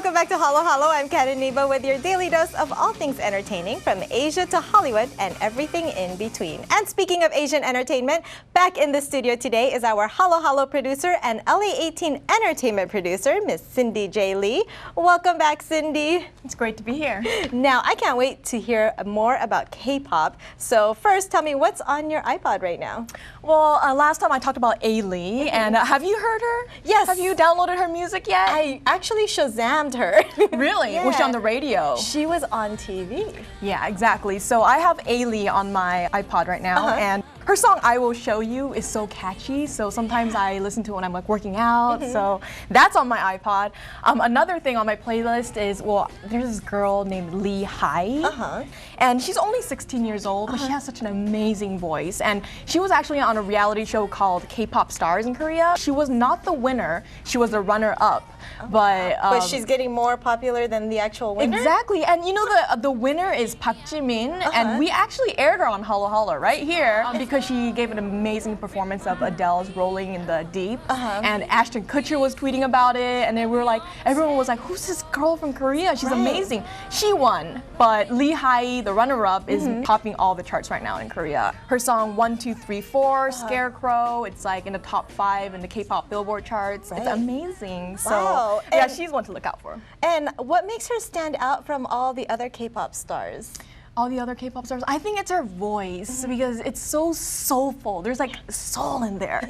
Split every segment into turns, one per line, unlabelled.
Welcome back to Halo Halo. I'm Iniba with your daily dose of all things entertaining from Asia to Hollywood and everything in between. And speaking of Asian entertainment, back in the studio today is our Halo Halo producer and LA18 entertainment producer, Miss Cindy J. Lee. Welcome back, Cindy.
It's great to be here.
Now, I can't wait to hear more about K-pop. So first, tell me what's on your iPod right now?
Well, last time I talked about A-Lee, and have you heard her?
Yes.
Have you downloaded her music yet?
I actually Shazammed her.
Really?
Yeah.
Was she on the radio?
She was on TV.
Yeah, exactly. So I have A-Lee on my iPod right now, and her song "I Will Show You" is so catchy. So sometimes I listen to it when I'm like working out. So that's on my iPod. Another thing on my playlist is, well, there's this girl named Lee Hyun-a, and she's only 16 years old, but she has such an amazing voice. And she was actually on a reality show called K-pop Stars in Korea. She was not the winner; she was the runner-up.
But she's getting more popular than the actual winner?
Exactly, and you know the winner is Park Jimin, and we actually aired her on Halo Halo right here because she gave an amazing performance of Adele's "Rolling in the Deep," and Ashton Kutcher was tweeting about it, and then we were like, everyone was like, "Who's this girl from Korea? She's amazing." She won, but Lee Hyun, the runner-up, is topping all the charts right now in Korea. Her song "1, 2, 3, 4," Scarecrow, it's like in the top 5 in the K-pop Billboard charts. It's amazing. So yeah, she's one to look out for.
And what makes her stand out from all the other K-pop stars?
All the other K-pop stars, I think it's her voice because it's so soulful. There's like soul in there,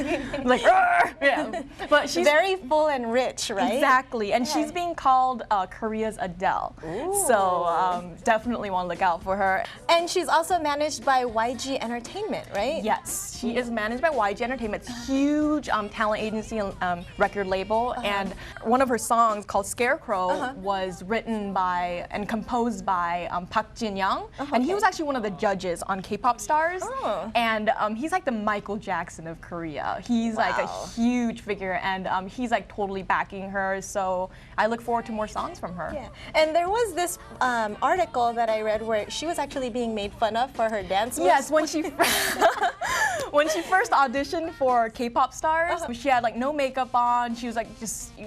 like yeah. But she's
very full and rich, right?
Exactly, and she's being called Korea's Adele.
Ooh.
So definitely want to look out for her.
And she's also managed by YG Entertainment, right?
Yes, she is managed by YG Entertainment. It's a huge talent agency and record label. And one of her songs called Scarecrow was written by and composed by Park Jin-young. And he was actually one of the judges on K-pop Stars. And he's like the Michael Jackson of Korea. He's like a huge figure, and he's like totally backing her. So I look forward to more songs from her.
Yeah. And there was this article that I read where she was actually being made fun of for her dance moves.
Yes, when she when she first auditioned for K-pop Stars, she had like no makeup on. She was like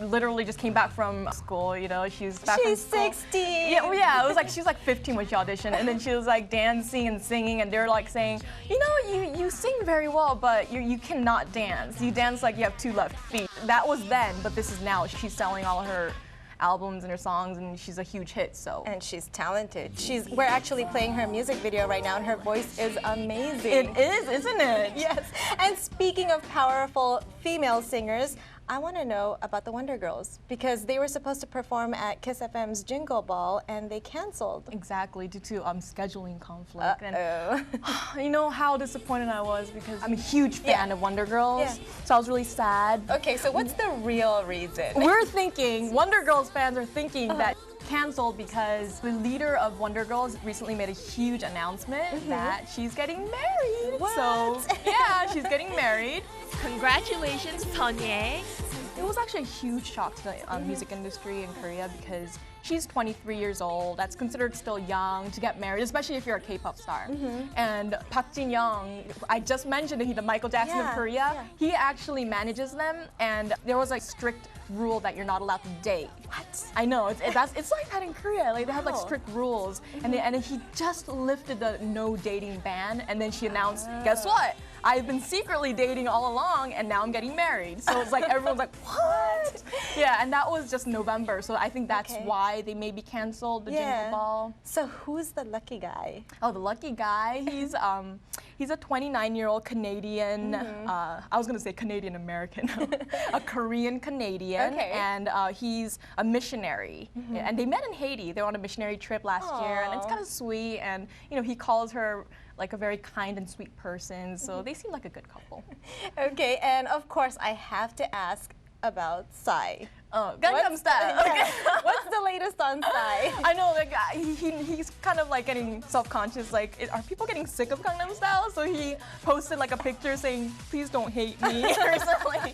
literally just came back from school. You know, she was back from school.
She's 16.
Yeah, it was like she was like 15 when she auditioned, and then she was like dancing and singing, and they're like saying, you know, you sing very well, but you cannot dance. You dance like you have 2 left feet. That was then, but this is now. She's selling all her albums and her songs, and she's a huge hit. So
and she's talented. We're actually playing her music video right now, and her voice is amazing.
It is, isn't it?
Yes. And speaking of powerful female singers, I want to know about the Wondergirls because they were supposed to perform at Kiss FM's Jingle Ball and they canceled.
Exactly, due to scheduling conflict. And you know how disappointed I was because I'm a huge fan of Wondergirls, so I was really sad.
Okay, so what's the real reason?
We're thinking, Wondergirls fans are thinking that canceled because the leader of Wondergirls recently made a huge announcement that she's getting married.
What?
So yeah, she's getting married.
Congratulations, Tony.
It was actually a huge shock to the music industry in Korea because she's 23 years old. That's considered still young to get married, especially if you're a K-pop star. And Park Jin-young, I just mentioned that he's the Michael Jackson of Korea. He actually manages them, and there was a strict rule that you're not allowed to date.
What?
I know, it's like that in Korea. Like they have like strict rules, and he just lifted the no dating ban, and then she announced, guess what? I've been secretly dating all along, and now I'm getting married. So it's like everyone's like, what? Yeah, and that was just November, so I think that's why they maybe canceled the Jingle Ball.
So who's the lucky guy?
Oh, the lucky guy. He's a 29-year-old Canadian. I was gonna say Canadian American, a Korean Canadian, and he's a missionary. And they met in Haiti. They were on a missionary trip last year, and it's kind of sweet. And you know, he calls her like a very kind and sweet person. So they seem like a good couple.
Okay, and of course I have to ask about Psy.
Oh, Gangnam Style. Okay.
What's the latest on Psy?
I know, like he's kind of like getting self-conscious. Like, are people getting sick of Gangnam Style? So he posted like a picture saying, "Please don't hate me" or something.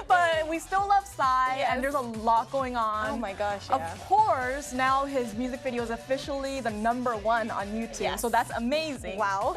But we still love Psy, and there's a lot going on.
Oh my gosh!
Of course, now his music video is officially the #1 on YouTube. So that's amazing.
Wow!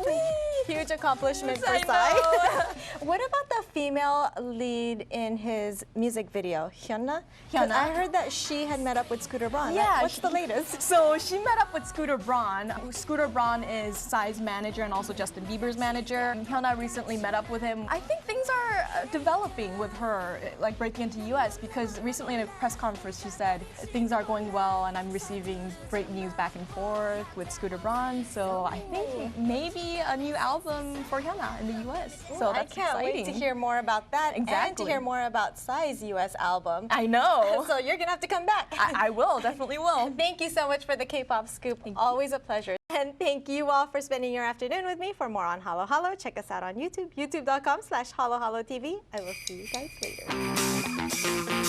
Huge accomplishment for
I
Psy.
know.
What about the female lead in his music video, Hyun-a? 'Cause
Hyun-a.
I heard that she had met up with Scooter Braun.
Yeah,
What's the latest?
So she met up with Scooter Braun. Scooter Braun is Psy's manager and also Justin Bieber's manager. Hyun-a recently met up with him. I think things are developing with her, like breaking into US, because recently in a press conference she said things are going well and I'm receiving great news back and forth with Scooter Braun. So I think maybe a new album for Hyun-a in the US. So
I
that's
can't
exciting.
wait to hear more about that and to
Exactly.
hear more about Psy's US album.
I know.
So you're gonna have to come back.
I will, definitely will.
Thank you so much for the K-pop scoop. Always a pleasure. And thank you all for spending your afternoon with me. For more on Halo Halo, check us out on YouTube, youtube.com/HaloHaloTV. I will see you guys later.